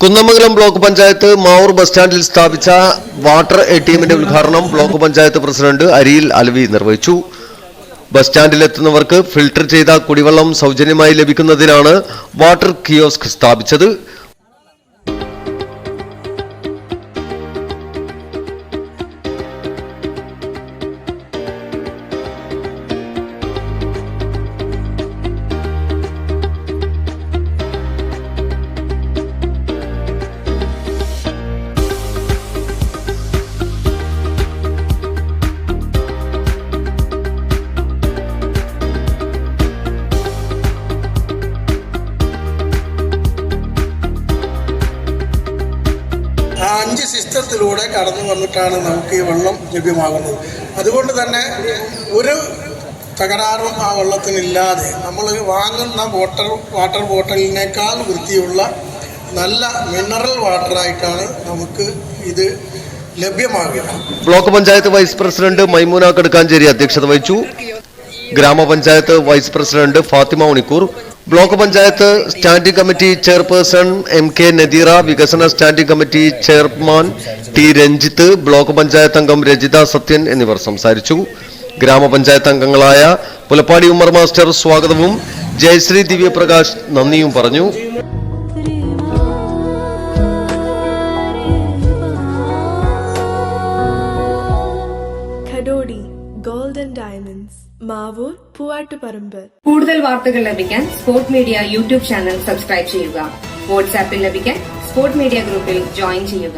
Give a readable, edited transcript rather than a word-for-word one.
Kunnamangalam block panchayat Mavoor bus സ്റ്റാൻഡിൽ സ്ഥാപിച്ച water എടിഎമ്മിന്റെ ഉദ്ഘാടനം ബ്ലോക്ക് പഞ്ചായത്ത് പ്രസിഡന്റ് അരിയിൽ അലവി നിർവഹിച്ചു. ബസ് സ്റ്റാൻഡിലെത്തുന്നവർക്ക് ഫിൽട്ടർ ചെയ്ത കുടിവെള്ളം സൗജന്യമായി ലഭിക്കുന്നതിനാണ് വാട്ടർ കിയോസ്ക് സ്ഥാപിച്ചത്. അഞ്ച് സിസ്റ്റത്തിലൂടെ കടന്നു വന്നിട്ടാണ് നമുക്ക് ഈ വെള്ളം ലഭ്യമാകുന്നത്. അതുകൊണ്ട് തന്നെ ഒരു തകരാറും ആ വെള്ളത്തിനില്ലാതെ നമ്മൾ വാങ്ങുന്ന വാട്ടർ ബോട്ടലിനേക്കാൾ വൃത്തിയുള്ള നല്ല മിനറൽ വാട്ടറായിട്ടാണ് നമുക്ക് ഇത് ലഭ്യമാകുക. Block panchayat vice president Maimoona Kadukkancheri അധ്യക്ഷത വഹിച്ചു. ഗ്രാമപഞ്ചായത്ത് vice president Fathima Unikkoor, block panchayat standing committee chairperson MK Nadeera, വികസന standing committee chairman T Ranjith, block panchayat അംഗം രജിത സത്യൻ എന്നിവർ സംസാരിച്ചു. ഗ്രാമപഞ്ചായത്ത് അംഗങ്ങളായ പുലപ്പാടി ഉമ്മർ മാസ്റ്റർ സ്വാഗതവും ജയശ്രീ ദിവ്യപ്രകാശ് നന്ദിയും പറഞ്ഞു. Golden diamonds, Mavoor, Poovattuparamba. കൂടുതൽ വാർത്തകൾ ലഭിക്കാൻ sport media YouTube channel subscribe ചെയ്യുക. വാട്സാപ്പിൽ ലഭിക്കാൻ സ്പോർട് മീഡിയ ഗ്രൂപ്പിൽ ജോയിൻ ചെയ്യുക.